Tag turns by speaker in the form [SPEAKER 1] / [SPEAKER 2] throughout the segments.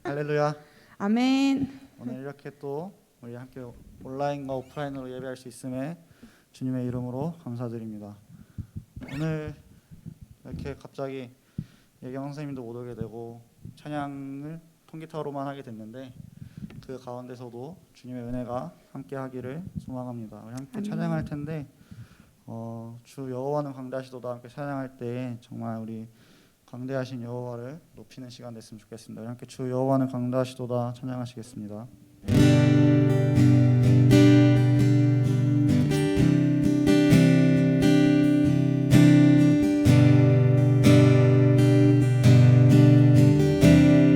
[SPEAKER 1] 할렐루야.
[SPEAKER 2] 아멘.
[SPEAKER 1] 오늘 이렇게 또 우리 함께 온라인과 오프라인으로 예배할 수 있음에 주님의 이름으로 감사드립니다. 오늘 이렇게 갑자기 예경 선생님도 못 오게 되고 찬양을 통기타로만 하게 됐는데 그 가운데서도 주님의 은혜가 함께 하기를 소망합니다. 우리 함께 찬양할 텐데 주 여호와는 광대하시도다 함께 찬양할 때 정말 우리 광대하신 여호와를 높이는 시간 됐으면 좋겠습니다. 우리 함께 주 여호와는 광대하시도다 찬양하시겠습니다.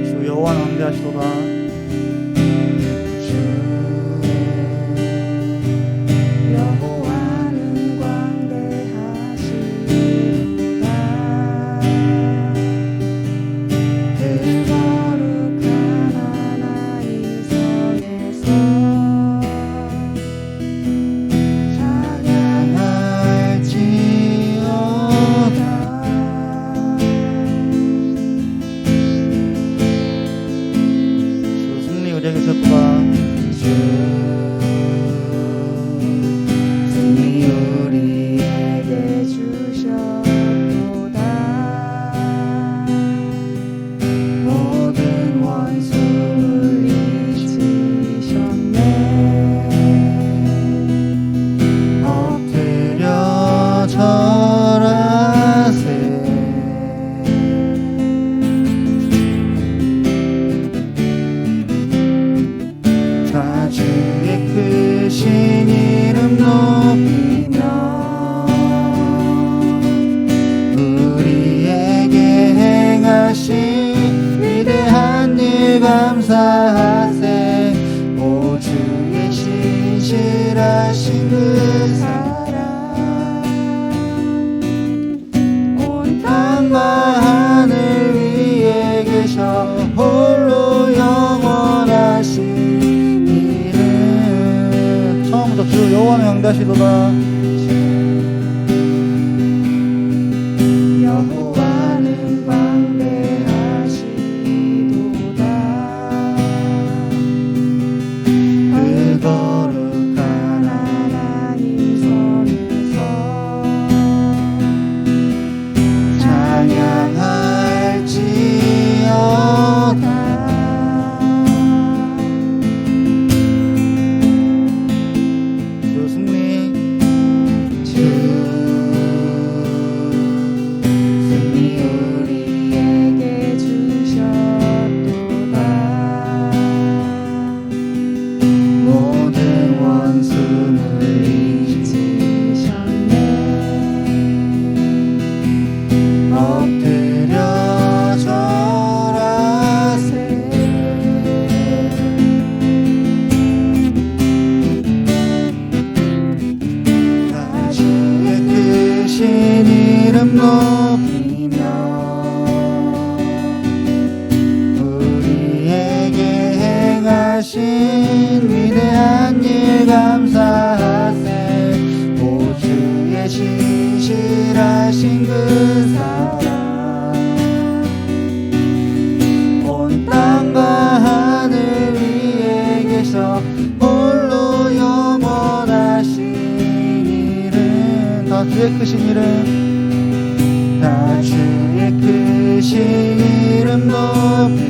[SPEAKER 1] 주 여호와는 광대하시도다. 주 여호와는 광대하시도다.
[SPEAKER 2] 여호와는 광대하시도다. 그 거룩한 하나님 손에서 찬양할지어다.
[SPEAKER 1] 위대한 일 감사하세. 오 주의 신실하신 그 사랑 온 땅과 하늘 위에 계셔 홀로 영원하신 일은 다 주의 크신 이름 다 주의 크신 이름 높이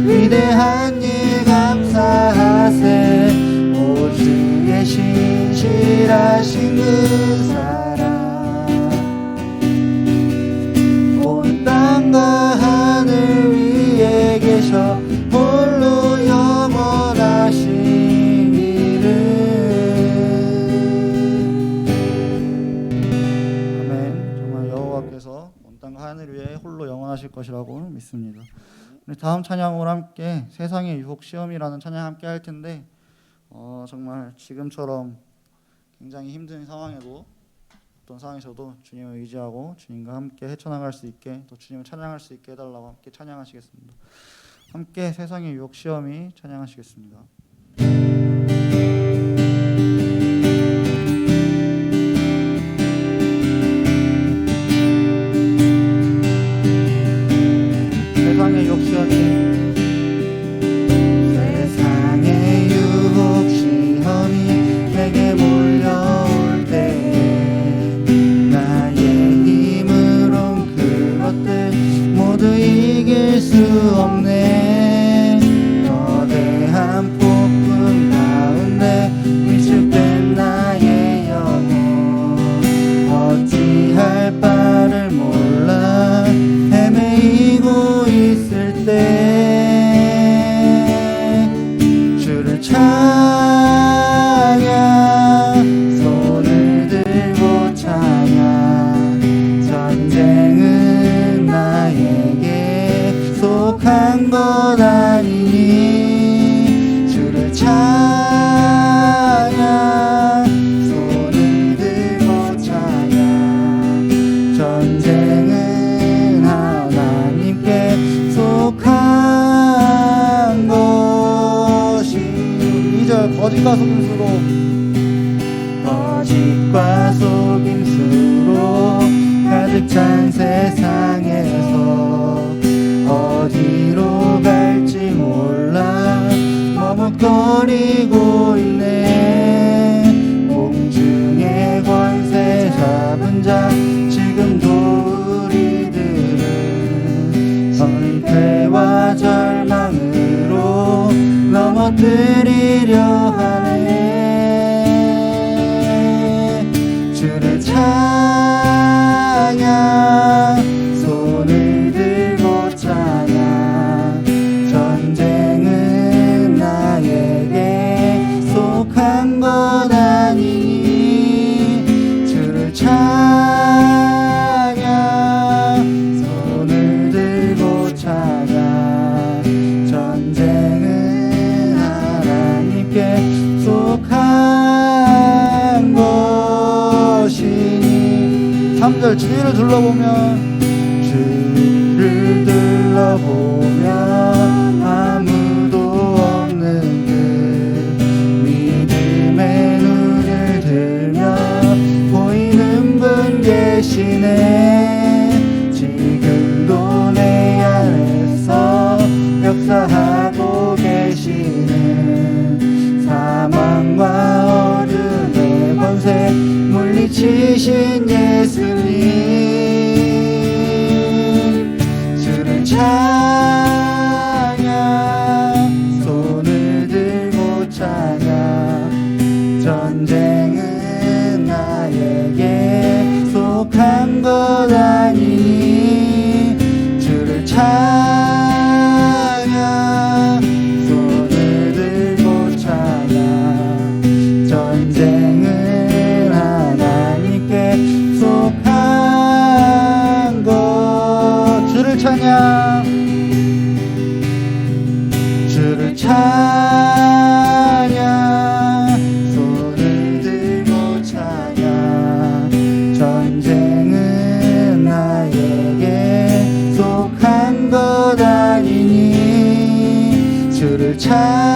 [SPEAKER 1] 위대한 일 감사하세. 오 주의 신실하신 그 사랑 온 땅과 하늘 위에 계셔 홀로 영원하신 이름. 아멘. 정말 여호와께서 온 땅과 하늘 위에 홀로 영원하실 것이라고 믿습니다. 우리 다음 찬양으로 함께 세상의 유혹 시험이라는 찬양 함께 할 텐데 정말 지금처럼 굉장히 힘든 상황에도 어떤 상황에서도 주님을 의지하고 주님과 함께 헤쳐나갈 수 있게 또 주님을 찬양할 수 있게 해달라고 함께 찬양하시겠습니다. 함께 세상의 유혹 시험이 찬양하시겠습니다. 가득 찬 세상에서 어디로 갈지 몰라 머뭇거리고 있네. 공중의 권세 잡은 자 지금도 우리들은 선패와 절망으로 넘어뜨리려 하네. 주를 찬양 손을 들고 찬양 전쟁은 나에게 속한 것 아니니 주를 찬양 손을 들고 찬양 전쟁은 하나님께 속한 것이니. 3절 주위를 둘러보면 주위를 둘러보면 아무도 없는 듯 믿음의 눈을 들면 보이는 분 계시네. 지금도 내 안에서 역사하고 계시는 사망과 어둠의 권세 물리치신 예수님. 주를 찬양 손을 들고 찬양 전쟁은 나에게 속한 것 아니니 주를 찬양 손을 들고 찬양 전쟁은 하나님께 속한 것. 주를 찬양 주를 찬양 손을 들고 찬양 전쟁은 나에게 속한 것 아니니 주를 찬양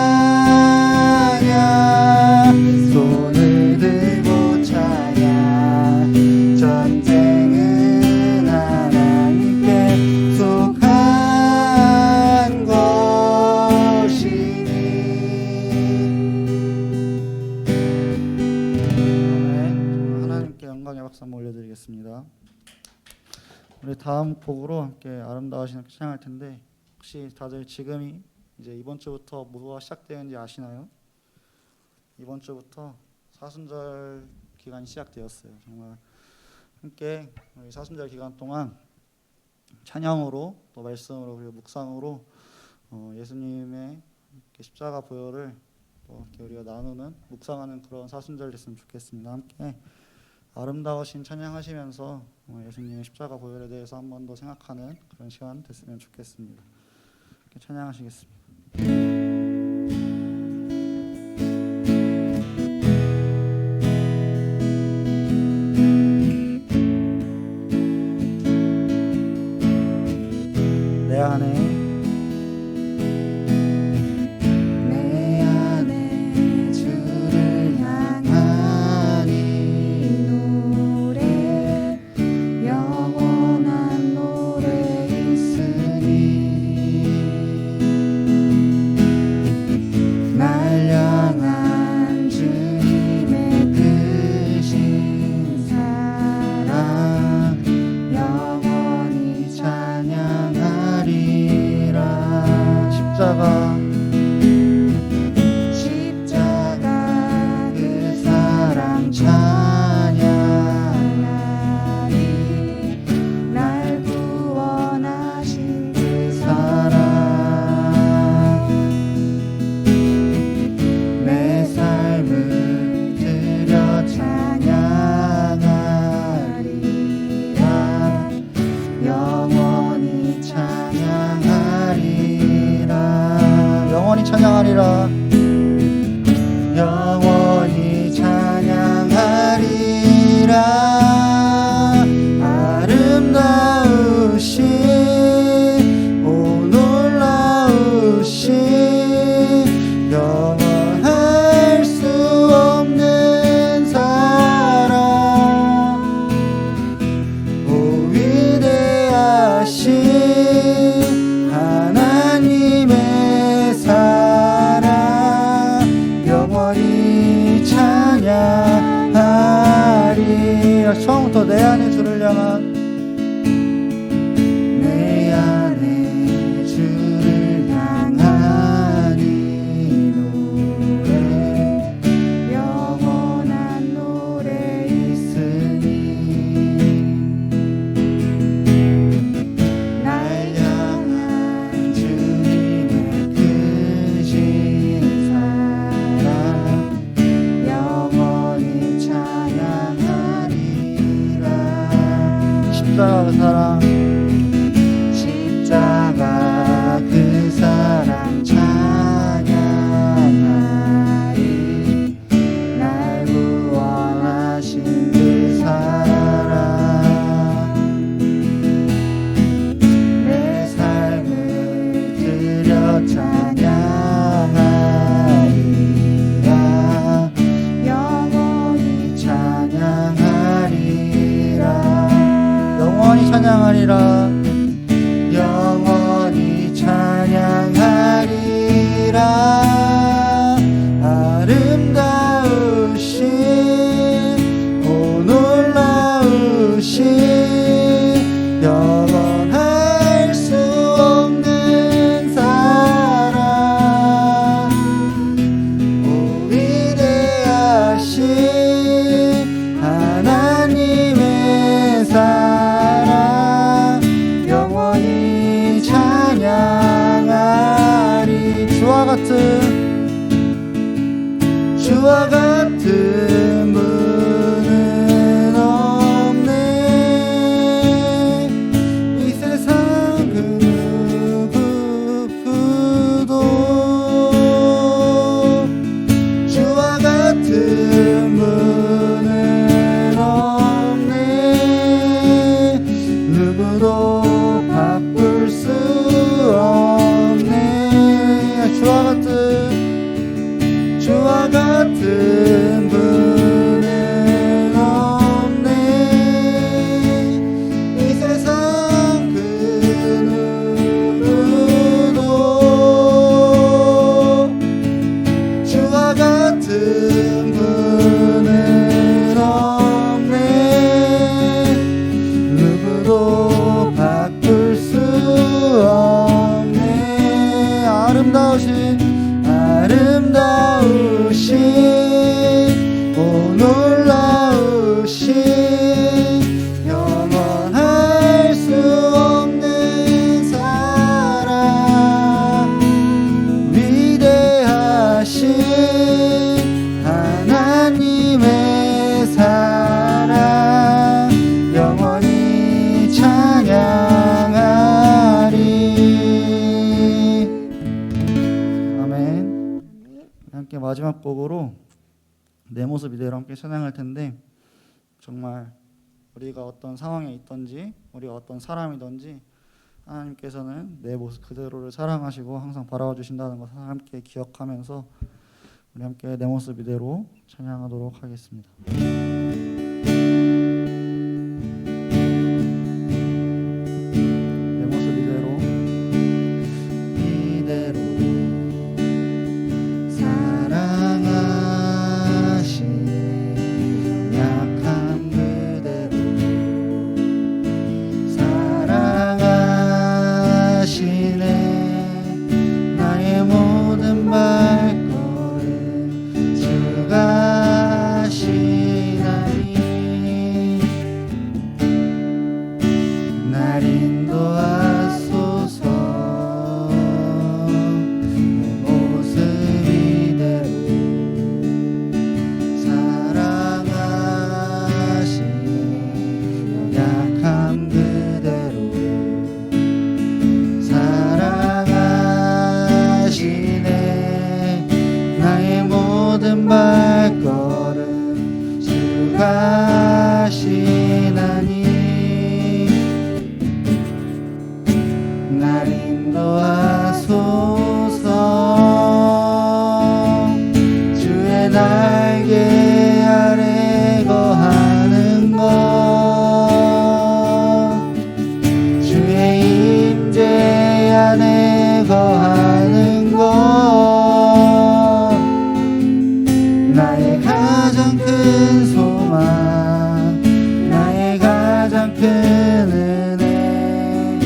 [SPEAKER 1] 손을 들고 찬양 전쟁은 하나님께 속한 것이니. 하나님께 영광의 박수 한번 올려드리겠습니다. 우리 다음 곡으로 함께 아름다우신 찬양할 텐데, 혹시 다들 지금이 이제 이번 주부터 뭐가 시작되는지 아시나요? 이번 주부터 사순절 기간이 시작되었어요. 정말 함께 우리 사순절 기간 동안 찬양으로 또 말씀으로 그리고 묵상으로 예수님의 십자가 보혈을 또 이렇게 우리가 나누는 묵상하는 그런 사순절 됐으면 좋겠습니다. 함께 아름다우신 찬양하시면서 예수님의 십자가 보혈에 대해서 한 번 더 생각하는 그런 시간 됐으면 좋겠습니다. 이렇게 찬양하시겠습니다. 내 안에
[SPEAKER 2] 주를 향한 이 노래 영원한 노래 있으니
[SPEAKER 1] 처음부터 내 안에 주를 향한
[SPEAKER 2] 내 안에 주를 향한 이 노래 영원한 노래 있으니 날 향한 주님의 크신 사랑 영원히 찬양하리라.
[SPEAKER 1] 십자가 그 사랑
[SPEAKER 2] 십자가 그 사랑 찬양하리. 날 구원하신 그 사랑 내 삶을 드려 찬양하리라. 영원히 찬양하리라.
[SPEAKER 1] 영원히 찬양하리라.
[SPEAKER 2] 영원히 찬양하리라. 아름다우신 오 놀라우신 영원할 수 없는 사랑 오 위대하신 하나님의 사랑 영원히 찬양하리. 주와 같은 분은 없네. 이 세상 그 누구도 주와 같은 분은 없네. 누구도 바꿀 수 없네. 주와 같은 분은 없네. 이 세상 그 누구도 주와 같은 분은 없네. 누구도 바꿀 수 없네. 아름다우신 오 놀라우신 영원할 수 없는 사랑 위대하신 하나님의 사랑 영원히 찬양하리. 아멘. 함께 마지막 곡으로 내 모습 이대로 함께 찬양할 텐데, 정말 우리가 어떤 상황에 있든지 우리가 어떤 사람이든지 하나님께서는 내 모습 그대로를 사랑하시고 항상 바라봐 주신다는 것을 함께 기억하면서 우리 함께 내 모습 이대로 찬양하도록 하겠습니다. 내 모습 이대로 사랑하시네. 약한 그대로 사랑하시네. 나의 모든 발걸음 주가 하시나니 날 인도하소서. 내 모습 이대로 사랑하시네. 약함 그대로 사랑하시네. 나의 모든 발걸음 주가 하시나니 날 인도하소서. 주의 날개 아래 거하는 것 큰 은혜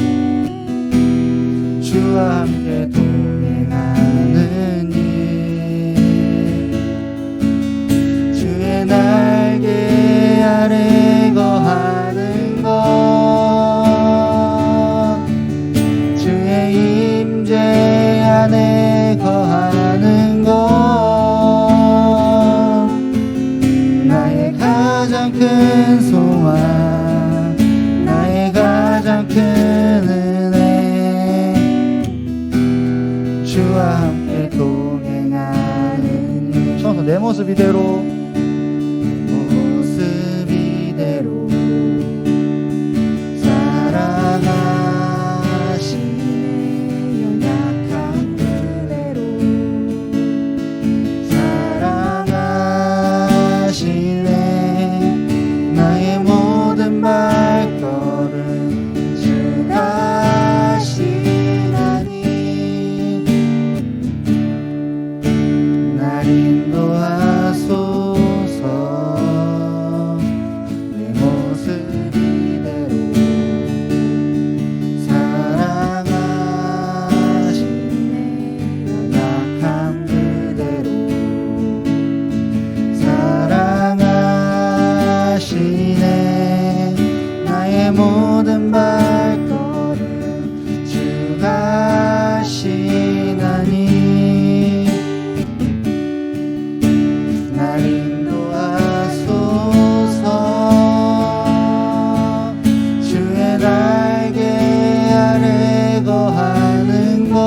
[SPEAKER 2] 주와 함께 동행하는 일 주의 날개 아래 거하는 것 주의 임재 안에 거하는 것 나의 가장 큰 소망 나의 가장 큰 은혜 주와 함께 동행하는 일 처음부터 내 모습 이대로 모습 이대로 사랑하시네 연약한 그대로 사랑하시네 나의 모든 발걸음 주가 하시나니 날 인도하소서 내 모습 이대로 사랑하시네 연약한 그대로 사랑하시네 나의 모든 발걸음 주가 하시나니 날 인도하소서 주의 날개 아래 거하는 것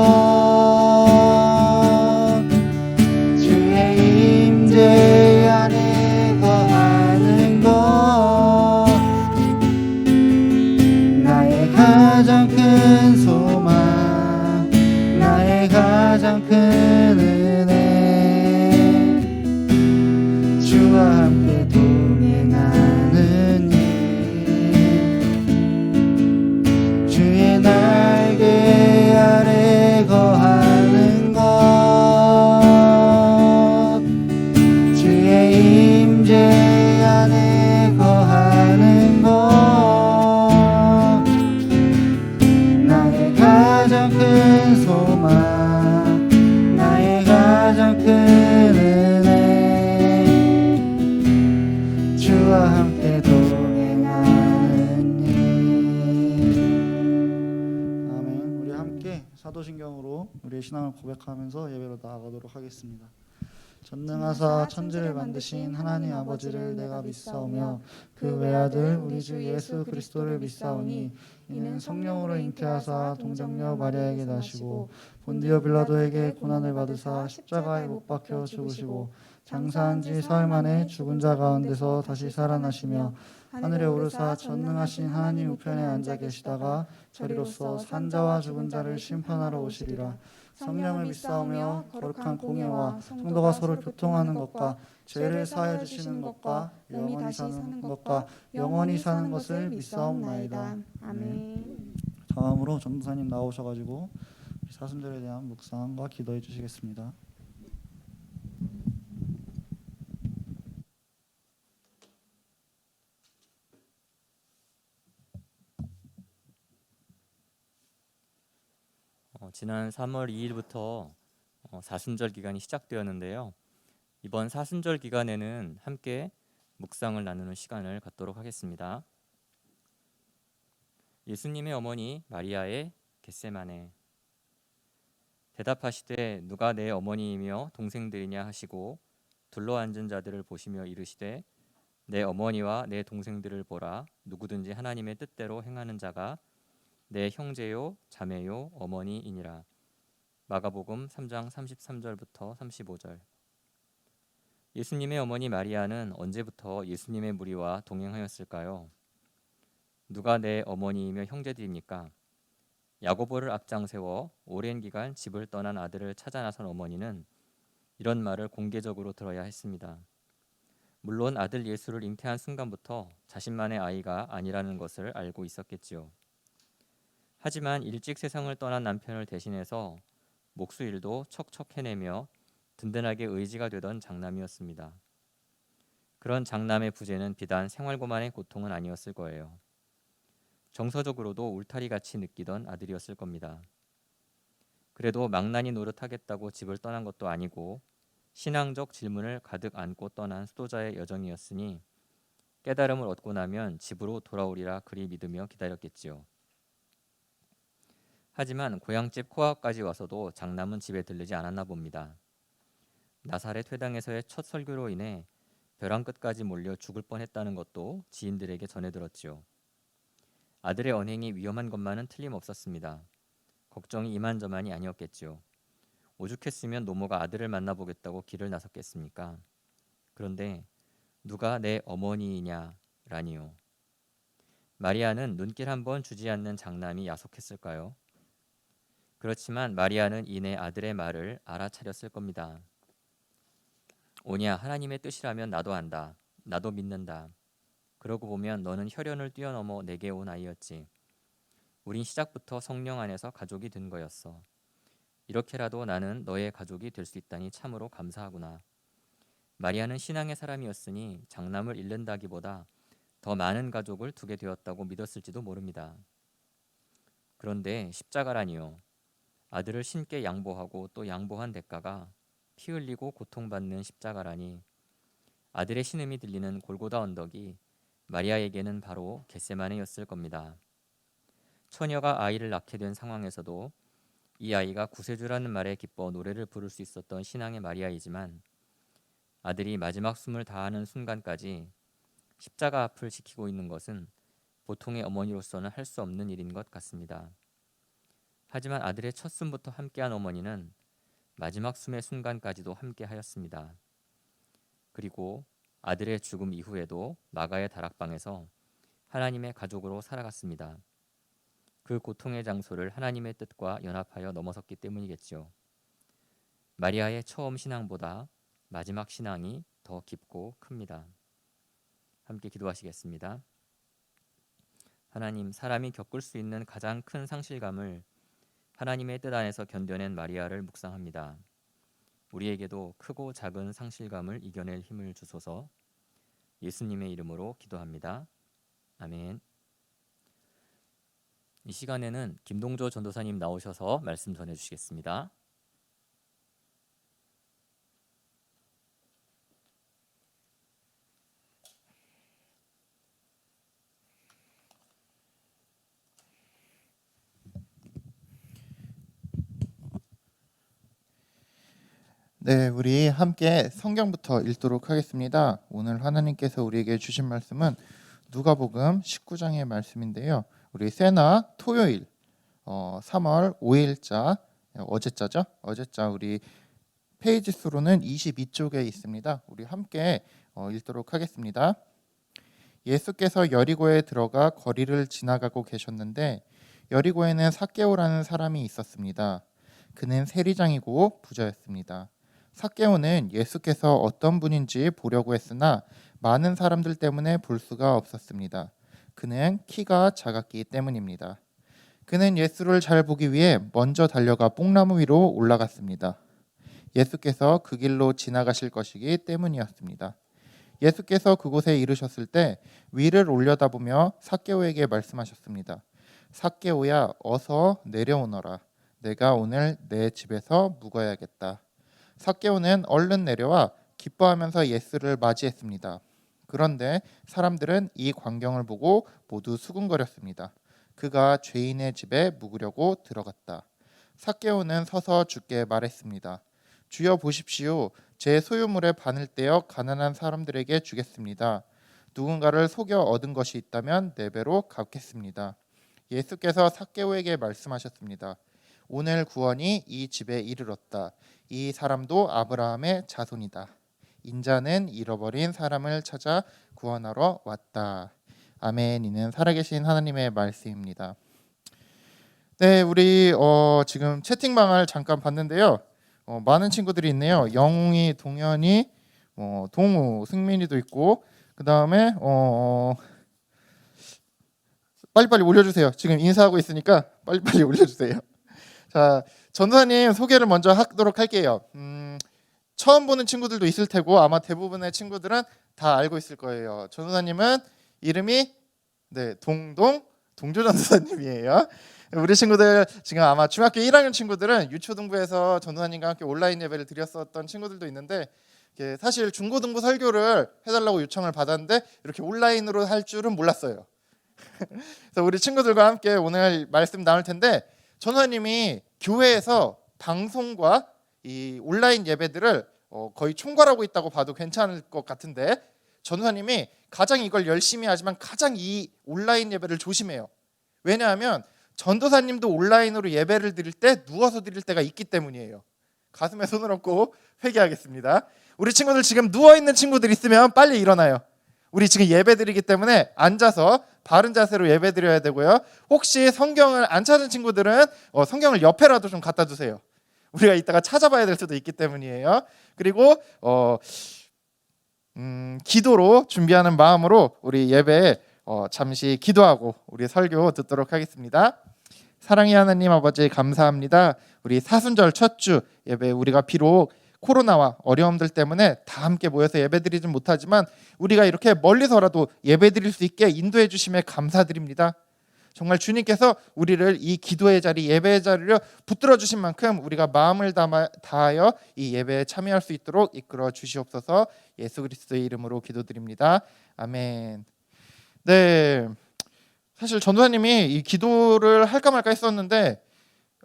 [SPEAKER 2] 주의 임재 안에 거하는 것 나의 가장 큰 소망 나의 가장 큰 은혜 주와 함께 동행하는 일 주의 날개 아래 거하는 것 주의 임재 안에 거하는 것 나의 가장 큰 소망 나의 가장 큰 은혜 주와 함께 동행하는 일 아멘. 우리 함께 사도신경으로 우리의 신앙을 고백하면서 예배로 나아가도록 하겠습니다. 전능하사 천지를 만드신 하나님 아버지를 내가 믿사오며 그 외아들 우리 주 예수 그리스도를 믿사오니 이는 성령으로 잉태하사 동정녀 마리아에게 나시고 본디오 빌라도에게 고난을 받으사 십자가에 못 박혀 죽으시고 장사한 지 사흘 만에 죽은 자 가운데서 다시 살아나시며 하늘에 오르사 전능하신 하나님 우편에 앉아 계시다가 저리로서 산자와 죽은 자를 심판하러 오시리라. 성령을 믿사오며 거룩한 공예와 성도가 서로 교통하는 것과 죄를 사하여 주시는 것과 영원히 사는 것과 영원히 사는 것을 믿사옵나이다.
[SPEAKER 3] 아멘.
[SPEAKER 1] 다음으로 전도사님 나오셔가지고 사순절에 대한 묵상과 기도해 주시겠습니다.
[SPEAKER 4] 지난 3월 2일부터 사순절 기간이 시작되었는데요. 이번 사순절 기간에는 함께 묵상을 나누는 시간을 갖도록 하겠습니다. 예수님의 어머니 마리아의 겟세마네. 대답하시되 누가 내 어머니이며 동생들이냐 하시고 둘러앉은 자들을 보시며 이르시되 내 어머니와 내 동생들을 보라. 누구든지 하나님의 뜻대로 행하는 자가 내 형제요 자매요 어머니이니라. 마가복음 3장 33절부터 35절. 예수님의 어머니 마리아는 언제부터 예수님의 무리와 동행하였을까요? 누가 내 어머니이며 형제들입니까? 야고보를 앞장 세워 오랜 기간 집을 떠난 아들을 찾아 나선 어머니는 이런 말을 공개적으로 들어야 했습니다. 물론 아들 예수를 잉태한 순간부터 자신만의 아이가 아니라는 것을 알고 있었겠지요. 하지만 일찍 세상을 떠난 남편을 대신해서 목수일도 척척 해내며 든든하게 의지가 되던 장남이었습니다. 그런 장남의 부재는 비단 생활고만의 고통은 아니었을 거예요. 정서적으로도 울타리같이 느끼던 아들이었을 겁니다. 그래도 망나니 노릇하겠다고 집을 떠난 것도 아니고 신앙적 질문을 가득 안고 떠난 수도자의 여정이었으니 깨달음을 얻고 나면 집으로 돌아오리라 그리 믿으며 기다렸겠지요. 하지만 고향집 코앞까지 와서도 장남은 집에 들르지 않았나 봅니다. 나사렛 회당에서의 첫 설교로 인해 벼랑 끝까지 몰려 죽을 뻔했다는 것도 지인들에게 전해 들었지요. 아들의 언행이 위험한 것만은 틀림없었습니다. 걱정이 이만저만이 아니었겠지요. 오죽했으면 노모가 아들을 만나보겠다고 길을 나섰겠습니까? 그런데 누가 내 어머니이냐라니요. 마리아는 눈길 한번 주지 않는 장남이 야속했을까요? 그렇지만 마리아는 이내 아들의 말을 알아차렸을 겁니다. 오냐, 하나님의 뜻이라면 나도 안다. 나도 믿는다. 그러고 보면 너는 혈연을 뛰어넘어 내게 온 아이였지. 우린 시작부터 성령 안에서 가족이 된 거였어. 이렇게라도 나는 너의 가족이 될 수 있다니 참으로 감사하구나. 마리아는 신앙의 사람이었으니 장남을 잃는다기보다 더 많은 가족을 두게 되었다고 믿었을지도 모릅니다. 그런데 십자가라니요. 아들을 신께 양보하고 또 양보한 대가가 피 흘리고 고통받는 십자가라니. 아들의 신음이 들리는 골고다 언덕이 마리아에게는 바로 겟세마네였을 겁니다. 처녀가 아이를 낳게 된 상황에서도 이 아이가 구세주라는 말에 기뻐 노래를 부를 수 있었던 신앙의 마리아이지만 아들이 마지막 숨을 다하는 순간까지 십자가 앞을 지키고 있는 것은 보통의 어머니로서는 할 수 없는 일인 것 같습니다. 하지만 아들의 첫 숨부터 함께한 어머니는 마지막 숨의 순간까지도 함께하였습니다. 그리고 아들의 죽음 이후에도 마가의 다락방에서 하나님의 가족으로 살아갔습니다. 그 고통의 장소를 하나님의 뜻과 연합하여 넘어섰기 때문이겠죠. 마리아의 처음 신앙보다 마지막 신앙이 더 깊고 큽니다. 함께 기도하시겠습니다. 하나님, 사람이 겪을 수 있는 가장 큰 상실감을 하나님의 뜻 안에서 견뎌낸 마리아를 묵상합니다. 우리에게도 크고 작은 상실감을 이겨낼 힘을 주소서. 예수님의 이름으로 기도합니다. 아멘. 이 시간에는 김동조 전도사님 나오셔서 말씀 전해주시겠습니다.
[SPEAKER 3] 네, 우리 함께 성경부터 읽도록 하겠습니다. 오늘 하나님께서 우리에게 주신 말씀은 누가복음 19장의 말씀인데요. 우리 세나 토요일 3월 5일자 어제자죠? 어제자 우리 페이지 수로는 22쪽에 있습니다. 우리 함께 읽도록 하겠습니다. 예수께서 여리고에 들어가 거리를 지나가고 계셨는데 여리고에는 삭개오라는 사람이 있었습니다. 그는 세리장이고 부자였습니다. 삭개오는 예수께서 어떤 분인지 보려고 했으나 많은 사람들 때문에 볼 수가 없었습니다. 그는 키가 작았기 때문입니다. 그는 예수를 잘 보기 위해 먼저 달려가 뽕나무 위로 올라갔습니다. 예수께서 그 길로 지나가실 것이기 때문이었습니다. 예수께서 그곳에 이르셨을 때 위를 올려다보며 삭개오에게 말씀하셨습니다. 삭개오야, 어서 내려오너라. 내가 오늘 내 집에서 묵어야겠다. 삭개오는 얼른 내려와 기뻐하면서 예수를 맞이했습니다. 그런데 사람들은 이 광경을 보고 모두 수군거렸습니다. 그가 죄인의 집에 묵으려고 들어갔다. 삭개오는 서서 주께 말했습니다. 주여 보십시오. 제 소유물의 반을 떼어 가난한 사람들에게 주겠습니다. 누군가를 속여 얻은 것이 있다면 4배로 갚겠습니다. 예수께서 삭개오에게 말씀하셨습니다. 오늘 구원이 이 집에 이르렀다. 이 사람도 아브라함의 자손이다. 인자는 잃어버린 사람을 찾아 구원하러 왔다. 아멘. 이는 살아계신 하나님의 말씀입니다. 네, 우리 지금 채팅방을 잠깐 봤는데요. 많은 친구들이 있네요. 영웅이, 동현이, 동우, 승민이도 있고, 그 다음에 빨리빨리 올려주세요. 지금 인사하고 있으니까 빨리빨리 올려주세요. 자, 전도사님 소개를 먼저 하도록 할게요. 처음 보는 친구들도 있을 테고 아마 대부분의 친구들은 다 알고 있을 거예요. 전도사님은 이름이 동동 동조 전도사님이에요. 우리 친구들 지금 아마 중학교 1학년 친구들은 유초등부에서 전도사님과 함께 온라인 예배를 드렸었던 친구들도 있는데 이게 사실 중고등부 설교를 해달라고 요청을 받았는데 이렇게 온라인으로 할 줄은 몰랐어요. 그래서 우리 친구들과 함께 오늘 말씀 나눌 텐데 전도사님이 교회에서 방송과 이 온라인 예배들을 거의 총괄하고 있다고 봐도 괜찮을 것 같은데 전도사님이 가장 이걸 열심히 하지만 가장 이 온라인 예배를 조심해요. 왜냐하면 전도사님도 온라인으로 예배를 드릴 때 누워서 드릴 때가 있기 때문이에요. 가슴에 손을 얹고 회개하겠습니다. 우리 친구들 지금 누워있는 친구들 있으면 빨리 일어나요. 우리 지금 예배 드리기 때문에 앉아서 바른 자세로 예배 드려야 되고요. 혹시 성경을 안 찾은 친구들은 성경을 옆에라도 좀 갖다 두세요. 우리가 이따가 찾아봐야 될 수도 있기 때문이에요. 그리고 기도로 준비하는 마음으로 우리 예배에 잠시 기도하고 우리 설교 듣도록 하겠습니다. 사랑의 하나님 아버지 감사합니다. 우리 사순절 첫 주 예배 우리가 비록 코로나와 어려움들 때문에 다 함께 모여서 예배드리진 못하지만 우리가 이렇게 멀리서라도 예배드릴 수 있게 인도해 주심에 감사드립니다. 정말 주님께서 우리를 이 기도의 자리, 예배의 자리로 붙들어 주신 만큼 우리가 마음을 다하여 이 예배에 참여할 수 있도록 이끌어 주시옵소서. 예수 그리스도의 이름으로 기도드립니다. 아멘. 네, 사실 전도사님이 이 기도를 할까 말까 했었는데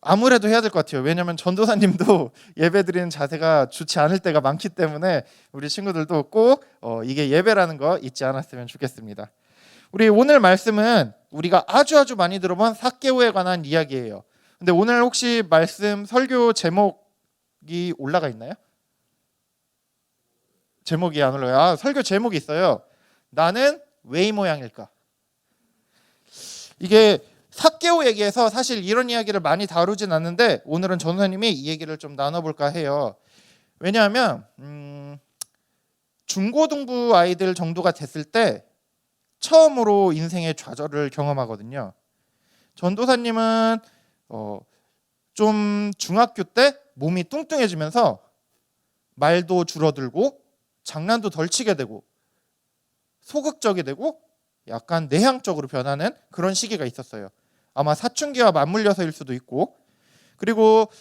[SPEAKER 3] 아무래도 해야 될 것 같아요. 왜냐하면 전도사님도 예배드리는 자세가 좋지 않을 때가 많기 때문에 우리 친구들도 꼭 이게 예배라는 거 잊지 않았으면 좋겠습니다. 우리 오늘 말씀은 우리가 아주 많이 들어본 삭개오에 관한 이야기예요. 근데 오늘 혹시 말씀 설교 제목이 올라가 있나요? 제목이 안 올라요. 설교 제목이 있어요. 나는 왜 이 모양일까? 이게 삭개오 얘기에서 사실 이런 이야기를 많이 다루진 않는데 오늘은 전도사님이 이 얘기를 좀 나눠볼까 해요. 왜냐하면 중고등부 아이들 정도가 됐을 때 처음으로 인생의 좌절을 경험하거든요. 전도사님은 좀 중학교 때 몸이 뚱뚱해지면서 말도 줄어들고 장난도 덜 치게 되고 소극적이 되고 약간 내향적으로 변하는 그런 시기가 있었어요. 아마 사춘기와 맞물려서일 수도 있고 그리고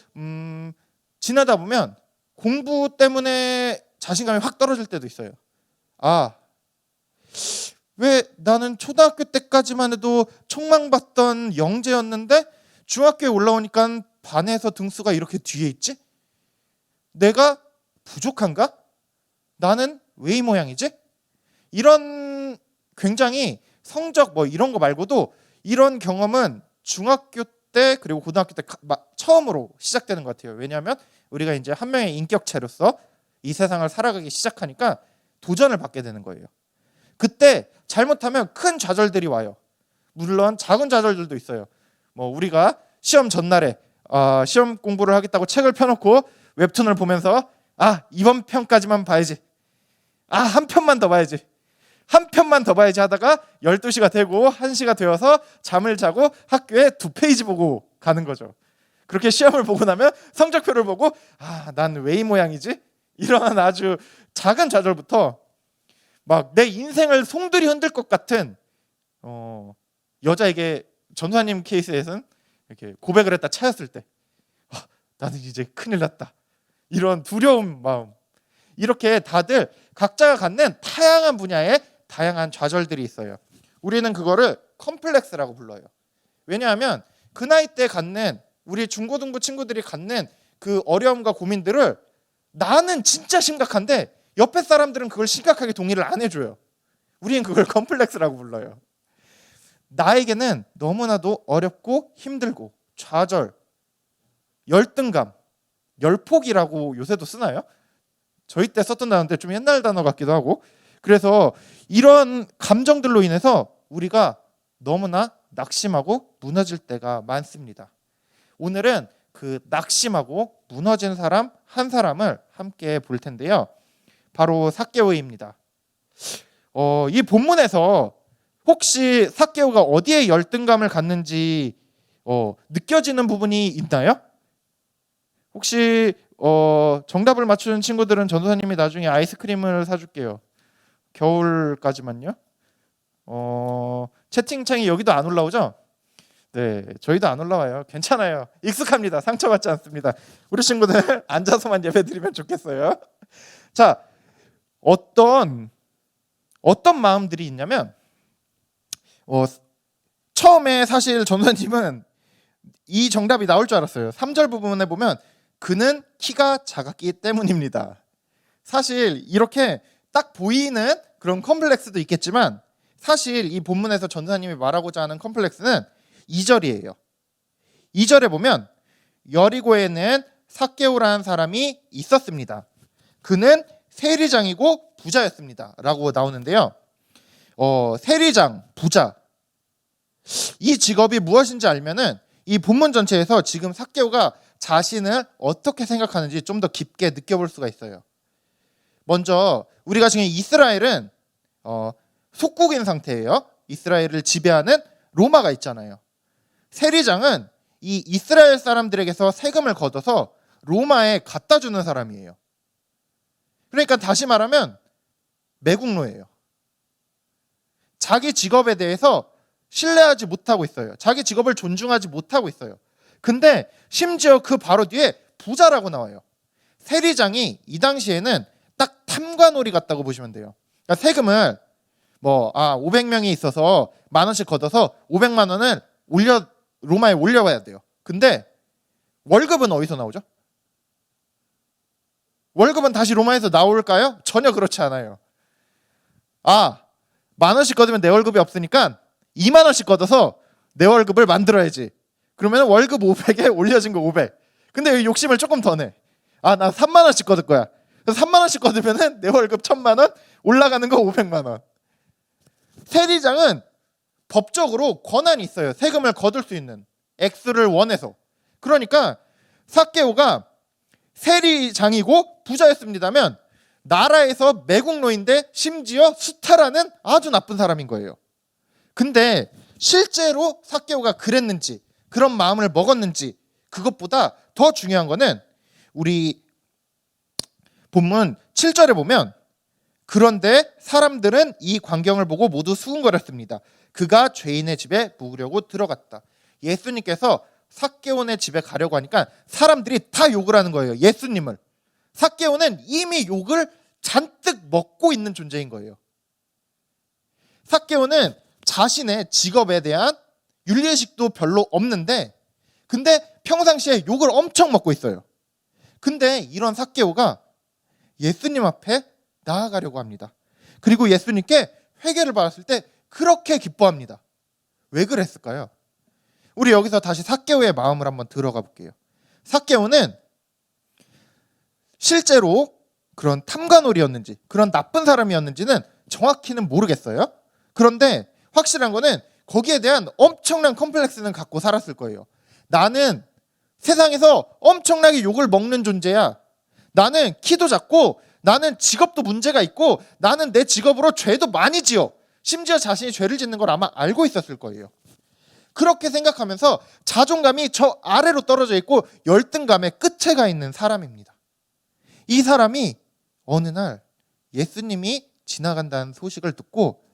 [SPEAKER 3] 지나다 보면 공부 때문에 자신감이 확 떨어질 때도 있어요. 왜 나는 초등학교 때까지만 해도 촉망받던 영재였는데 중학교에 올라오니까 반에서 등수가 이렇게 뒤에 있지? 내가 부족한가? 나는 왜 이 모양이지? 이런 굉장히 성적 뭐 이런 거 말고도 이런 경험은 중학교 때 그리고 고등학교 때 처음으로 시작되는 것 같아요. 왜냐하면 우리가 이제 한 명의 인격체로서 이 세상을 살아가기 시작하니까 도전을 받게 되는 거예요. 그때 잘못하면 큰 좌절들이 와요. 물론 작은 좌절들도 있어요. 뭐 우리가 시험 전날에 시험 공부를 하겠다고 책을 펴놓고 웹툰을 보면서 이번 편까지만 봐야지. 한 편만 더 봐야지. 한 편만 더 봐야지 하다가 12시가 되고 1시가 되어서 잠을 자고 학교에 2페이지 보고 가는 거죠. 그렇게 시험을 보고 나면 성적표를 보고 난 왜 이 모양이지? 이런 아주 작은 좌절부터 막 내 인생을 송두리 흔들 것 같은 여자에게 전도사님 케이스에서는 이렇게 고백을 했다 차였을 때 나는 이제 큰일 났다. 이런 두려운 마음. 이렇게 다들 각자가 갖는 다양한 분야의 다양한 좌절들이 있어요. 우리는 그거를 컴플렉스라고 불러요. 왜냐하면 그 나이 때 갖는 우리 중고등부 친구들이 갖는 그 어려움과 고민들을 나는 진짜 심각한데 옆에 사람들은 그걸 심각하게 동의를 안 해줘요. 우리는 그걸 컴플렉스라고 불러요. 나에게는 너무나도 어렵고 힘들고 좌절, 열등감, 열폭이라고 요새도 쓰나요? 저희 때 썼던 단어인데 좀 옛날 단어 같기도 하고 그래서 이런 감정들로 인해서 우리가 너무나 낙심하고 무너질 때가 많습니다. 오늘은 그 낙심하고 무너진 사람 한 사람을 함께 볼 텐데요. 바로 삭개오입니다. 이 본문에서 혹시 삭개오가 어디에 열등감을 갖는지 느껴지는 부분이 있나요? 혹시 정답을 맞추는 친구들은 전도사님이 나중에 아이스크림을 사줄게요. 겨울까지만요. 채팅창이 여기도 안 올라오죠? 네, 저희도 안 올라와요. 괜찮아요. 익숙합니다. 상처받지 않습니다. 우리 친구들 앉아서만 예배드리면 좋겠어요. 자, 어떤 마음들이 있냐면 처음에 사실 전도사님은 이 정답이 나올 줄 알았어요. 3절 부분에 보면 그는 키가 작았기 때문입니다. 사실 이렇게 딱 보이는 그런 컴플렉스도 있겠지만 사실 이 본문에서 전도사님이 말하고자 하는 컴플렉스는 2절이에요. 2절에 보면 여리고에는 삭개오라는 사람이 있었습니다. 그는 세리장이고 부자였습니다 라고 나오는데요. 세리장, 부자, 이 직업이 무엇인지 알면은 이 본문 전체에서 지금 삭개오가 자신을 어떻게 생각하는지 좀 더 깊게 느껴볼 수가 있어요. 먼저 우리가 지금 이스라엘은 속국인 상태예요. 이스라엘을 지배하는 로마가 있잖아요. 세리장은 이 이스라엘 사람들에게서 세금을 걷어서 로마에 갖다 주는 사람이에요. 그러니까 다시 말하면 매국노예요. 자기 직업에 대해서 신뢰하지 못하고 있어요. 자기 직업을 존중하지 못하고 있어요. 근데 심지어 그 바로 뒤에 부자라고 나와요. 세리장이 이 당시에는 딱 탐관오리 같다고 보시면 돼요. 그러니까 세금을 500명이 있어서 10,000원씩 걷어서 500만 원을 로마에 올려와야 돼요. 근데 월급은 어디서 나오죠? 월급은 다시 로마에서 나올까요? 전혀 그렇지 않아요. 10,000원씩 걷으면 내 월급이 없으니까 20,000원씩 걷어서 내 월급을 만들어야지. 그러면 월급 500에 올려진 거 500. 근데 여기 욕심을 조금 더 내. 나 30,000원씩 걷을 거야. 그래서 30,000원씩 걷으면 내 월급 1,000,000원, 올라가는 거 500만 원. 세리장은 법적으로 권한이 있어요. 세금을 거둘 수 있는 액수를 원해서. 그러니까 삭개오가 세리장이고 부자였습니다면 나라에서 매국노인데 심지어 수탈하는 아주 나쁜 사람인 거예요. 근데 실제로 삭개오가 그랬는지 그런 마음을 먹었는지 그것보다 더 중요한 거는 우리 본문 7절에 보면 그런데 사람들은 이 광경을 보고 모두 수군거렸습니다. 그가 죄인의 집에 묵으려고 들어갔다. 예수님께서 삭개오네 집에 가려고 하니까 사람들이 다 욕을 하는 거예요. 예수님을. 삭개오는 이미 욕을 잔뜩 먹고 있는 존재인 거예요. 삭개오는 자신의 직업에 대한 윤리의식도 별로 없는데 근데 평상시에 욕을 엄청 먹고 있어요. 근데 이런 삭개오가 예수님 앞에 나아가려고 합니다. 그리고 예수님께 회개를 받았을 때 그렇게 기뻐합니다. 왜 그랬을까요? 우리 여기서 다시 삭개오의 마음을 한번 들어가 볼게요. 삭개오는 실제로 그런 탐관오리였는지 그런 나쁜 사람이었는지는 정확히는 모르겠어요. 그런데 확실한 거는 거기에 대한 엄청난 컴플렉스는 갖고 살았을 거예요. 나는 세상에서 엄청나게 욕을 먹는 존재야. 나는 키도 작고 나는 직업도 문제가 있고 나는 내 직업으로 죄도 많이 지어. 심지어 자신이 죄를 짓는 걸 아마 알고 있었을 거예요. 그렇게 생각하면서 자존감이 저 아래로 떨어져 있고 열등감의 끝에 가 있는 사람입니다. 이 사람이 어느 날 예수님이 지나간다는 소식을 듣고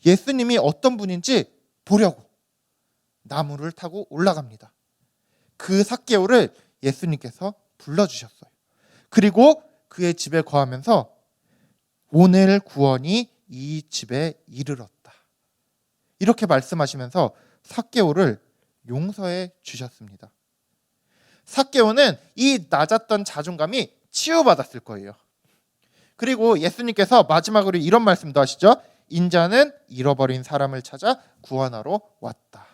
[SPEAKER 3] 예수님이 어떤 분인지 보려고 나무를 타고 올라갑니다. 그 삭개오를 예수님께서 불러주셨어요. 그리고 그의 집에 거하면서 오늘 구원이 이 집에 이르렀다. 이렇게 말씀하시면서 삭개오를 용서해 주셨습니다. 삭개오는 이 낮았던 자존감이 치유받았을 거예요. 그리고 예수님께서 마지막으로 이런 말씀도 하시죠. 인자는 잃어버린 사람을 찾아 구원하러 왔다.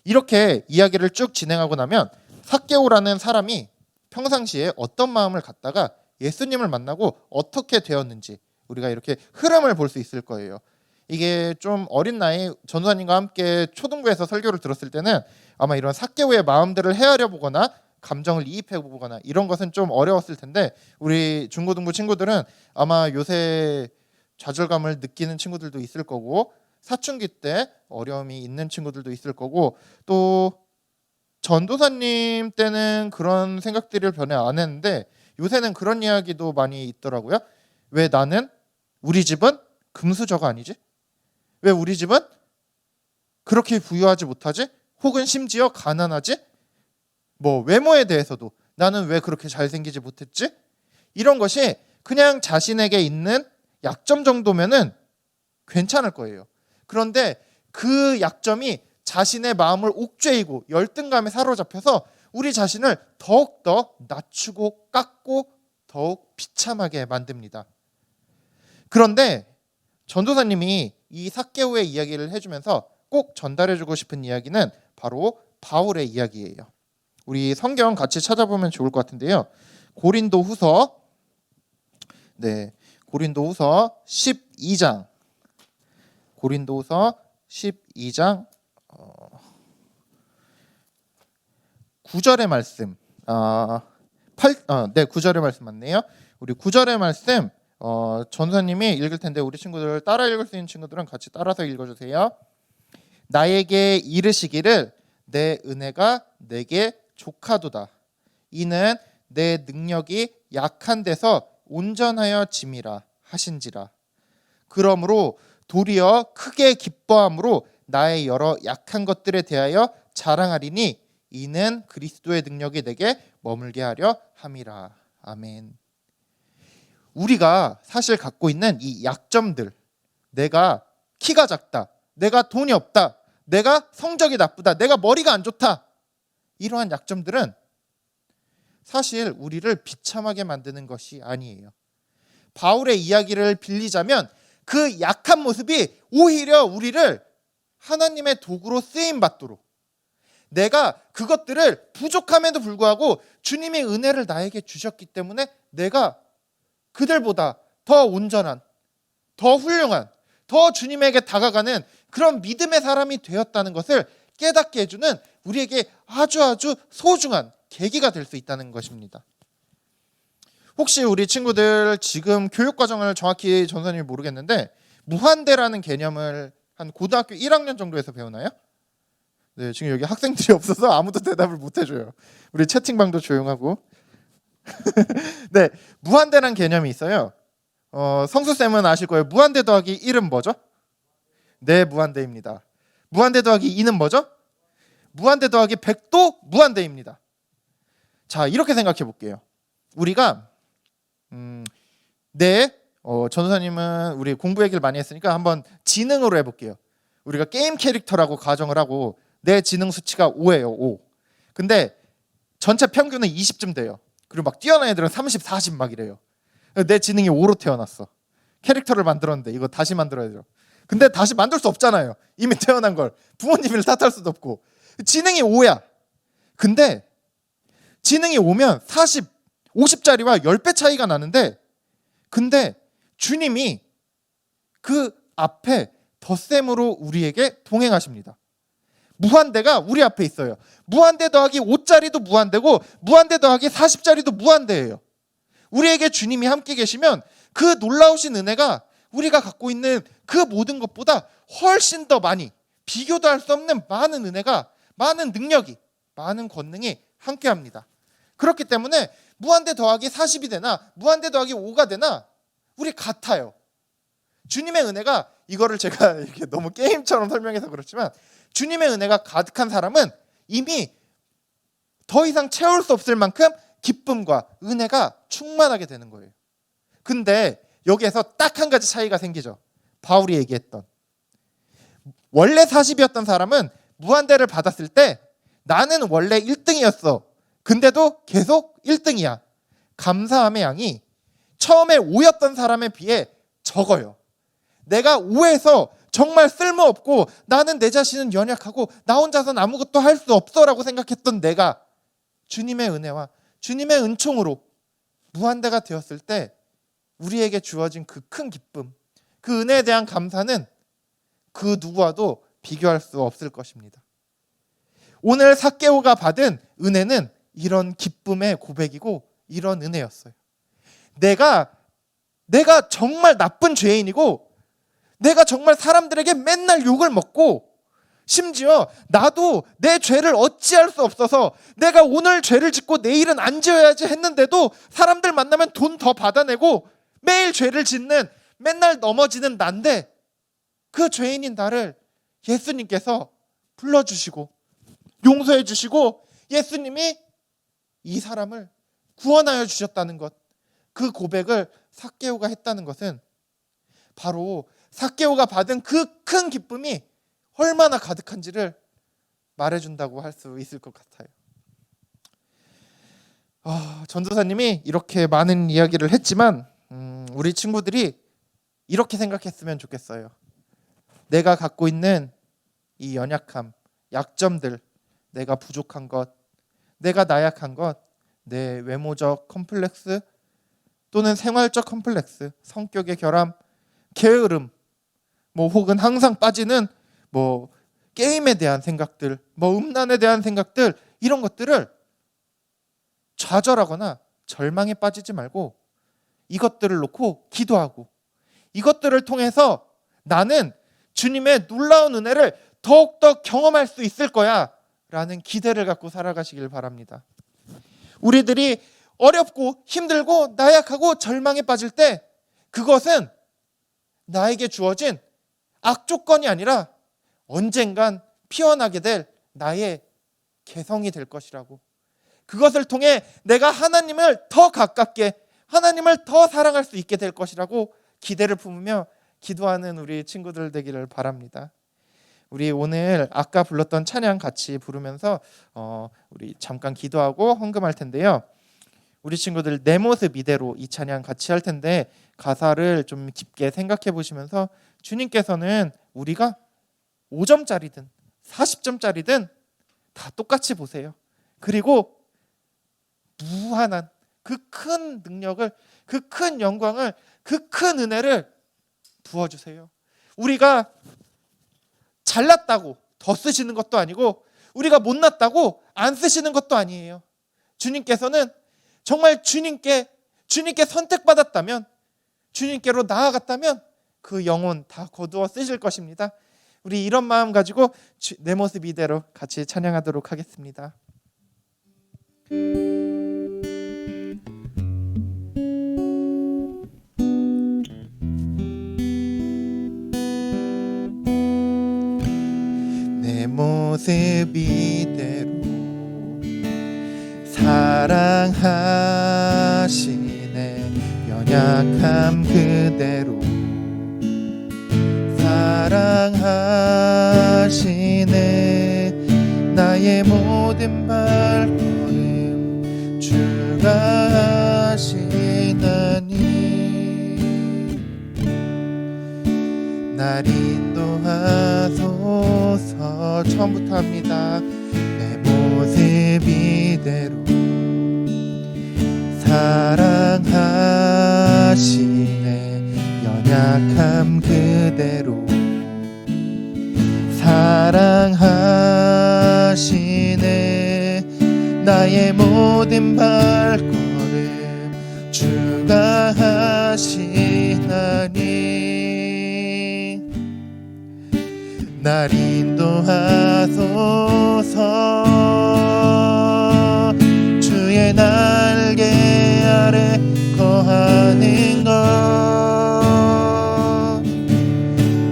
[SPEAKER 3] 이렇게 이야기를 쭉 진행하고 나면 삭개오라는 사람이 평상시에 어떤 마음을 갖다가 예수님을 만나고 어떻게 되었는지 우리가 이렇게 흐름을 볼 수 있을 거예요. 이게 좀 어린 나이 전도사님과 함께 초등부에서 설교를 들었을 때는 아마 이런 삭개오의 마음들을 헤아려 보거나 감정을 이입해 보거나 이런 것은 좀 어려웠을 텐데 우리 중고등부 친구들은 아마 요새 좌절감을 느끼는 친구들도 있을 거고 사춘기 때 어려움이 있는 친구들도 있을 거고 또 전도사님 때는 그런 생각들을 변화 안 했는데 요새는 그런 이야기도 많이 있더라고요. 왜 나는 우리 집은 금수저가 아니지? 왜 우리 집은 그렇게 부유하지 못하지? 혹은 심지어 가난하지? 뭐 외모에 대해서도 나는 왜 그렇게 잘생기지 못했지? 이런 것이 그냥 자신에게 있는 약점 정도면은 괜찮을 거예요. 그런데 그 약점이 자신의 마음을 옥죄이고 열등감에 사로잡혀서 우리 자신을 더욱더 낮추고 깎고 더욱 비참하게 만듭니다. 그런데 전도사님이 이 삭개오의 이야기를 해주면서 꼭 전달해주고 싶은 이야기는 바로 바울의 이야기예요. 우리 성경 같이 찾아보면 좋을 것 같은데요. 고린도후서 12장 고린도후서 12장 9절의 말씀 9절의 말씀 맞네요. 우리 9절의 말씀 전사님이 읽을 텐데 우리 친구들 따라 읽을 수 있는 친구들은 같이 따라서 읽어주세요. 나에게 이르시기를 내 은혜가 내게 족하도다. 이는 내 능력이 약한 데서 온전하여 짐이라 하신지라. 그러므로 도리어 크게 기뻐함으로 나의 여러 약한 것들에 대하여 자랑하리니 이는 그리스도의 능력이 내게 머물게 하려 함이라. 아멘. 우리가 사실 갖고 있는 이 약점들, 내가 키가 작다, 내가 돈이 없다, 내가 성적이 나쁘다, 내가 머리가 안 좋다, 이러한 약점들은 사실 우리를 비참하게 만드는 것이 아니에요. 바울의 이야기를 빌리자면 그 약한 모습이 오히려 우리를 하나님의 도구로 쓰임 받도록, 내가 그것들을 부족함에도 불구하고 주님의 은혜를 나에게 주셨기 때문에 내가 그들보다 더 온전한, 더 훌륭한, 더 주님에게 다가가는 그런 믿음의 사람이 되었다는 것을 깨닫게 해주는 우리에게 아주 소중한 계기가 될 수 있다는 것입니다. 혹시 우리 친구들 지금 교육과정을 정확히 전사님이 모르겠는데 무한대라는 개념을 한 고등학교 1학년 정도에서 배우나요? 네, 지금 여기 학생들이 없어서 아무도 대답을 못 해줘요. 우리 채팅방도 조용하고. 네, 무한대라는 개념이 있어요. 성수쌤은 아실 거예요. 무한대 더하기 1은 뭐죠? 네, 무한대입니다. 무한대 더하기 2는 뭐죠? 무한대 더하기 100도 무한대입니다. 자, 이렇게 생각해 볼게요. 우리가 전도사님은 우리 공부 얘기를 많이 했으니까 한번 지능으로 해볼게요. 우리가 게임 캐릭터라고 가정을 하고 내 지능 수치가 5예요. 5. 근데 전체 평균은 20쯤 돼요. 그리고 막 뛰어난 애들은 30, 40 막 이래요. 내 지능이 5로 태어났어. 캐릭터를 만들었는데 이거 다시 만들어야 돼요. 근데 다시 만들 수 없잖아요. 이미 태어난 걸. 부모님을 탓할 수도 없고. 지능이 5야. 근데 지능이 5면 40, 50짜리와 10배 차이가 나는데, 근데 주님이 그 앞에 덧셈으로 우리에게 동행하십니다. 무한대가 우리 앞에 있어요. 무한대 더하기 5짜리도 무한대고 무한대 더하기 40짜리도 무한대예요. 우리에게 주님이 함께 계시면 그 놀라우신 은혜가 우리가 갖고 있는 그 모든 것보다 훨씬 더 많이, 비교도 할 수 없는 많은 은혜가, 많은 능력이, 많은 권능이 함께합니다. 그렇기 때문에 무한대 더하기 40이 되나 무한대 더하기 5가 되나 우리 같아요. 주님의 은혜가, 이거를 제가 이렇게 너무 게임처럼 설명해서 그렇지만 주님의 은혜가 가득한 사람은 이미 더 이상 채울 수 없을 만큼 기쁨과 은혜가 충만하게 되는 거예요. 근데 여기에서 딱 한 가지 차이가 생기죠. 바울이 얘기했던, 원래 40이었던 사람은 무한대를 받았을 때 나는 원래 1등이었어. 근데도 계속 1등이야. 감사함의 양이 처음에 5였던 사람에 비해 적어요. 내가 5에서 정말 쓸모없고 나는 내 자신은 연약하고 나 혼자서는 아무것도 할 수 없어라고 생각했던 내가 주님의 은혜와 주님의 은총으로 무한대가 되었을 때 우리에게 주어진 그 큰 기쁨, 그 은혜에 대한 감사는 그 누구와도 비교할 수 없을 것입니다. 오늘 삭개오가 받은 은혜는 이런 기쁨의 고백이고 이런 은혜였어요. 내가 정말 나쁜 죄인이고 내가 정말 사람들에게 맨날 욕을 먹고 심지어 나도 내 죄를 어찌할 수 없어서 내가 오늘 죄를 짓고 내일은 안 지어야지 했는데도 사람들 만나면 돈 더 받아내고 매일 죄를 짓는, 맨날 넘어지는 난데 그 죄인인 나를 예수님께서 불러주시고 용서해 주시고 예수님이 이 사람을 구원하여 주셨다는 것, 그 고백을 삭개오가 했다는 것은 바로 삭개오가 받은 그 큰 기쁨이 얼마나 가득한지를 말해준다고 할 수 있을 것 같아요. 전도사님이 이렇게 많은 이야기를 했지만 우리 친구들이 이렇게 생각했으면 좋겠어요. 내가 갖고 있는 이 연약함, 약점들, 내가 부족한 것, 내가 나약한 것, 내 외모적 컴플렉스 또는 생활적 컴플렉스, 성격의 결함, 게으름, 혹은 항상 빠지는 게임에 대한 생각들, 음란에 대한 생각들, 이런 것들을 좌절하거나 절망에 빠지지 말고 이것들을 놓고 기도하고 이것들을 통해서 나는 주님의 놀라운 은혜를 더욱더 경험할 수 있을 거야 라는 기대를 갖고 살아가시길 바랍니다. 우리들이 어렵고 힘들고 나약하고 절망에 빠질 때 그것은 나에게 주어진 악조건이 아니라 언젠간 피어나게 될 나의 개성이 될 것이라고, 그것을 통해 내가 하나님을 더 가깝게, 하나님을 더 사랑할 수 있게 될 것이라고 기대를 품으며 기도하는 우리 친구들 되기를 바랍니다. 우리 오늘 아까 불렀던 찬양 같이 부르면서 우리 잠깐 기도하고 헌금할 텐데요. 우리 친구들 내 모습 이대로 이 찬양 같이 할 텐데 가사를 좀 깊게 생각해 보시면서 주님께서는 우리가 5점짜리든 40점짜리든 다 똑같이 보세요. 그리고 무한한 그 큰 능력을, 그 큰 영광을, 그 큰 은혜를 부어주세요. 우리가 잘났다고 더 쓰시는 것도 아니고 우리가 못났다고 안 쓰시는 것도 아니에요. 주님께서는 정말 주님께 선택받았다면, 주님께로 나아갔다면 그 영혼 다 거두어 쓰실 것입니다. 우리 이런 마음 가지고 내 모습 이대로 같이 찬양하도록 하겠습니다. 내 모습 이대로 사랑하시네, 연약함 그대로 사랑하시네, 나의 모든 발걸음 주가 하시나니 날 인도하소서. 처음부터 합니다. 내 모습 이대로 사랑하시네, 연약함 그대로 사랑하시네, 나의 모든 발걸음 주가 하시나니 날 인도하소서. 주의 날개 아래 거하는 것,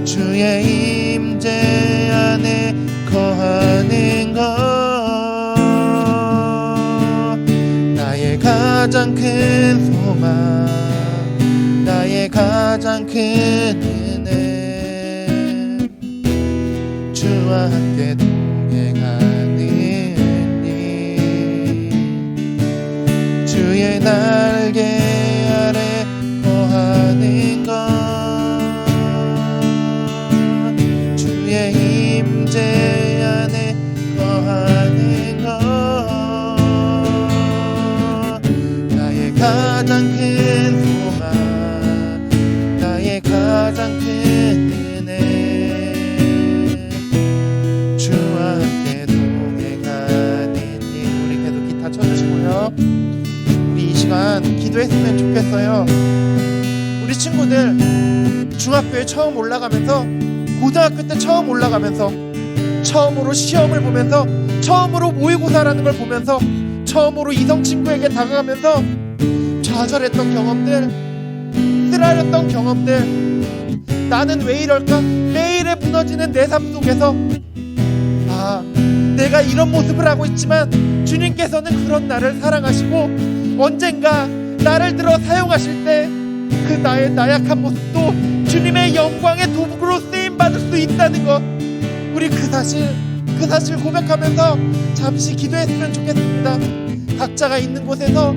[SPEAKER 3] 주의 임재 안에 거하는 것, 나의 가장 큰 소망, 나의 가장 큰 은혜, 주와 함께 동행하는 일, 주의 날개 아래 거하는 것, 주의 임재 안에 거하는 것, 나의 가장 큰 소망, 나의 가장 큰 은혜, 주와 함께 동행하는 일. 우리 계속 기타 쳐주시고요. 우리 이 시간 기도했으면 좋겠어요. 우리 친구들 중학교에 처음 올라가면서, 고등학교 때 처음 올라가면서, 처음으로 시험을 보면서, 처음으로 모의고사라는 걸 보면서, 처음으로 이성 친구에게 다가가면서 좌절했던 경험들, 쓰라렸던 경험들, 나는 왜 이럴까? 매일 이렇게 무너지는 내 삶 속에서 내가 이런 모습을 하고 있지만 주님께서는 그런 나를 사랑하시고 언젠가 나를 들어 사용하실 때 그 나의 나약한 모습도 주님의 영광의 도구로 쓰임받을 수 있다는 것, 우리 그 사실 고백하면서 잠시 기도했으면 좋겠습니다. 각자가 있는 곳에서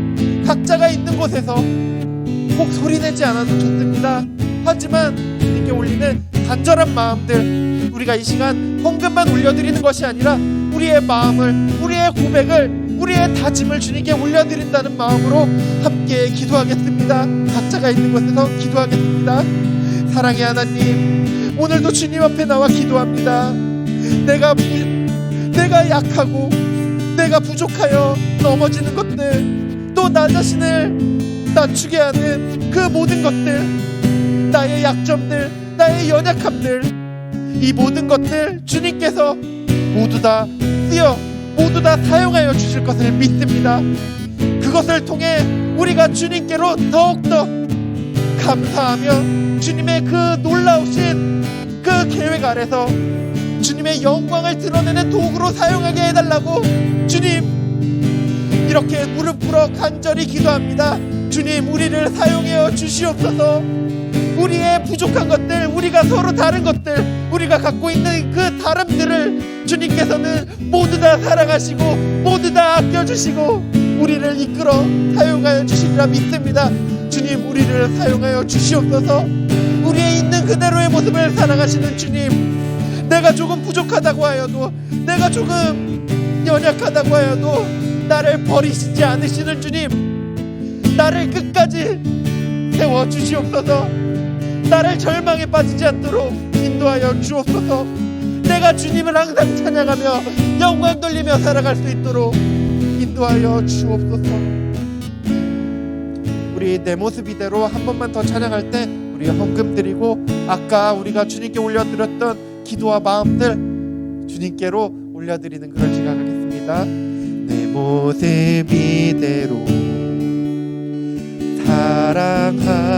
[SPEAKER 3] 꼭 소리내지 않아도 좋습니다. 하지만 주님께 올리는 간절한 마음들, 우리가 이 시간 헌금만 올려드리는 것이 아니라 우리의 마음을, 우리의 고백을, 우리의 다짐을 주님께 올려드린다는 마음으로 함께 기도하겠습니다. 각자가 있는 곳에서 기도하겠습니다. 사랑의 하나님, 오늘도 주님 앞에 나와 기도합니다. 내가 약하고 내가 부족하여 넘어지는 것들, 또 나 자신을 낮추게 하는 그 모든 것들, 나의 약점들, 나의 연약함들, 이 모든 것들 주님께서 모두 다 사용하여 주실 것을 믿습니다. 그것을 통해 우리가 주님께로 더욱더 감사하며 주님의 그 놀라우신 그 계획 아래서 주님의 영광을 드러내는 도구로 사용하게 해달라고 주님, 이렇게 무릎 꿇어 간절히 기도합니다. 주님, 우리를 사용하여 주시옵소서. 우리의 부족한 것들, 우리가 서로 다른 것들, 우리가 갖고 있는 그 다름들을 주님께서는 모두 다 사랑하시고 모두 다 아껴주시고 우리를 이끌어 사용하여 주시리라 믿습니다. 주님, 우리를 사용하여 주시옵소서. 우리의 있는 그대로의 모습을 사랑하시는 주님, 내가 조금 부족하다고 하여도, 내가 조금 연약하다고 하여도 나를 버리시지 않으시는 주님, 나를 끝까지 세워주시옵소서. 나를 절망에 빠지지 않도록 인도하여 주옵소서. 내가 주님을 항상 찬양하며 영광 돌리며 살아갈 수 있도록 인도하여 주옵소서. 우리 내 모습 이대로 한 번만 더 찬양할 때 우리 헌금 드리고 아까 우리가 주님께 올려드렸던 기도와 마음들 주님께로 올려드리는 그런 시간 하겠습니다. 내 모습 이대로 사랑하시네,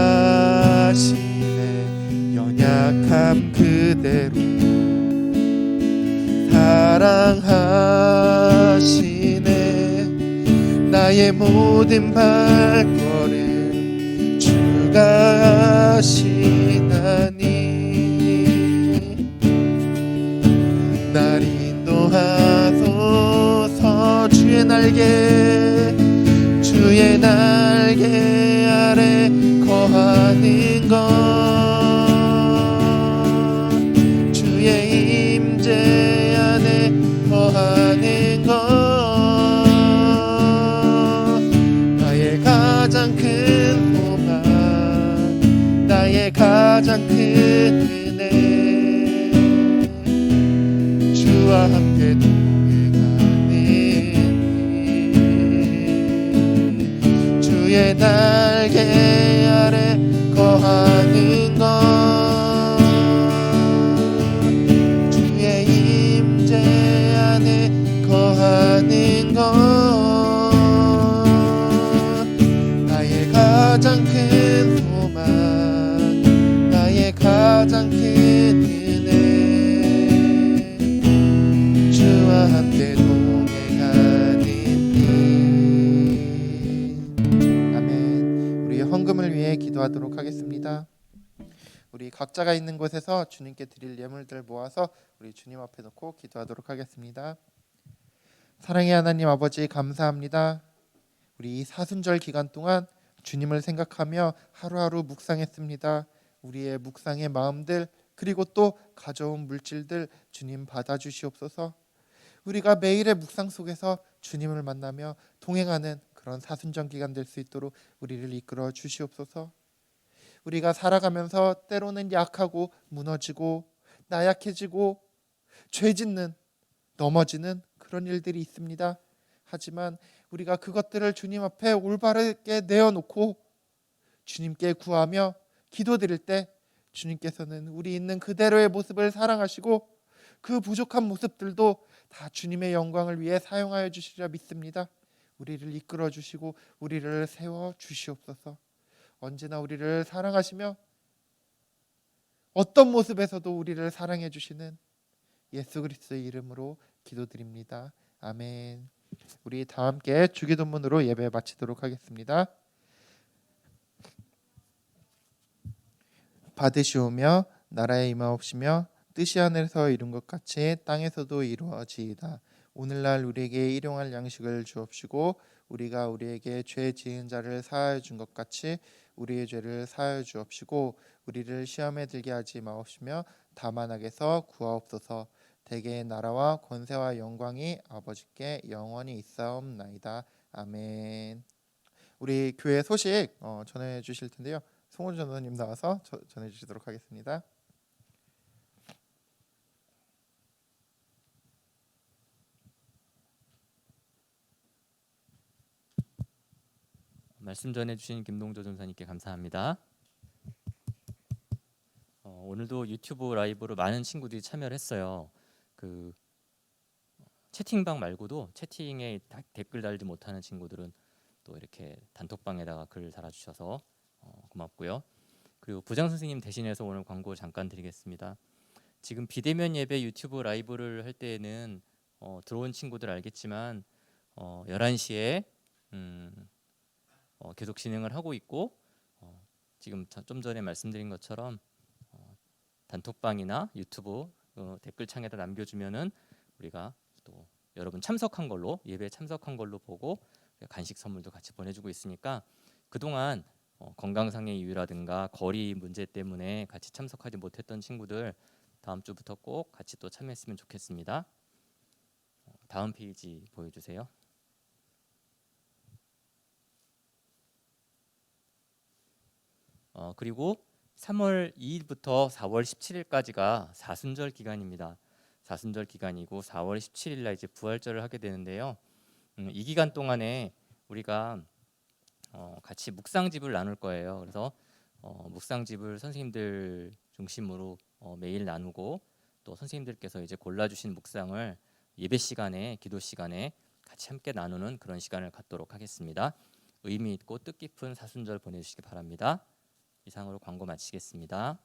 [SPEAKER 3] 연약함 그대로 사랑하시네, 나의 모든 발걸음 주가 하시나니 날 인도하소서. 주의 날개 아래 거하는 것, 주의 임재 안에 거하는 것, 나의 가장 큰 소망, 나의 가장 큰 은혜, 주와 함께 주의 날개 아래 거하는 것, 주의 임재 안에 거하는 것, 나의 가장 큰 소망, 나의 가장 큰 은혜, 주와 함께 헌금을 위해 기도하도록 하겠습니다. 우리 각자가 있는 곳에서 주님께 드릴 예물들 모아서 우리 주님 앞에 놓고 기도하도록 하겠습니다. 사랑의 하나님 아버지, 감사합니다. 우리 사순절 기간 동안 주님을 생각하며 하루하루 묵상했습니다. 우리의 묵상의 마음들, 그리고 또 가져온 물질들 주님 받아주시옵소서. 우리가 매일의 묵상 속에서 주님을 만나며 동행하는 그런 사순절 기간 될 수 있도록 우리를 이끌어 주시옵소서. 우리가 살아가면서 때로는 약하고 무너지고 나약해지고 죄짓는, 넘어지는 그런 일들이 있습니다. 하지만 우리가 그것들을 주님 앞에 올바르게 내어놓고 주님께 구하며 기도드릴 때 주님께서는 우리 있는 그대로의 모습을 사랑하시고 그 부족한 모습들도 다 주님의 영광을 위해 사용하여 주시리라 믿습니다. 우리를 이끌어 주시고 우리를 세워 주시옵소서. 언제나 우리를 사랑하시며 어떤 모습에서도 우리를 사랑해 주시는 예수 그리스도의 이름으로 기도드립니다. 아멘. 우리 다 함께 주기도문으로 예배 마치도록 하겠습니다. 받으시오며 나라에 임하옵시며 뜻이 하늘에서 이룬 것 같이 땅에서도 이루어지이다. 오늘날 우리에게 일용할 양식을 주옵시고 우리가 우리에게 죄 지은 자를 사하여 준 것 같이 우리의 죄를 사하여 주옵시고 우리를 시험에 들게 하지 마옵시며 다만 악에서 구하옵소서. 대개의 나라와 권세와 영광이 아버지께 영원히 있사옵나이다. 아멘. 우리 교회 소식 전해 주실 텐데요. 송원 전도님 나와서 전해 주시도록 하겠습니다.
[SPEAKER 4] 말씀 전해주신 김동조 전사님께 감사합니다. 오늘도 유튜브 라이브로 많은 친구들이 참여를 했어요. 그 채팅방 말고도 채팅에 댓글 달지 못하는 친구들은 또 이렇게 단톡방에다가 글 달아주셔서 고맙고요. 그리고 부장 선생님 대신해서 오늘 광고 잠깐 드리겠습니다. 지금 비대면 예배 유튜브 라이브를 할 때에는 들어온 친구들 알겠지만 11시에 계속 진행을 하고 있고 지금 좀 전에 말씀드린 것처럼 단톡방이나 유튜브 댓글창에다 남겨주면은 우리가 또 여러분 참석한 걸로 예배에 참석한 걸로 보고 간식 선물도 같이 보내주고 있으니까 그동안 건강상의 이유라든가 거리 문제 때문에 같이 참석하지 못했던 친구들 다음 주부터 꼭 같이 또 참여했으면 좋겠습니다. 다음 페이지 보여주세요. 그리고 3월 2일부터 4월 17일까지가 사순절 기간입니다. 사순절 기간이고 4월 17일 날 이제 부활절을 하게 되는데요. 이 기간 동안에 우리가 같이 묵상집을 나눌 거예요. 그래서 묵상집을 선생님들 중심으로 매일 나누고 또 선생님들께서 이제 골라주신 묵상을 예배 시간에 기도 시간에 같이 함께 나누는 그런 시간을 갖도록 하겠습니다. 의미 있고 뜻깊은 사순절 보내주시기 바랍니다. 이상으로 광고 마치겠습니다.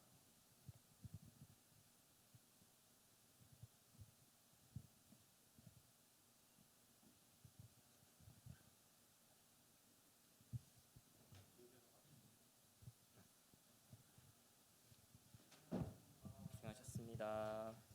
[SPEAKER 4] 고생하셨습니다.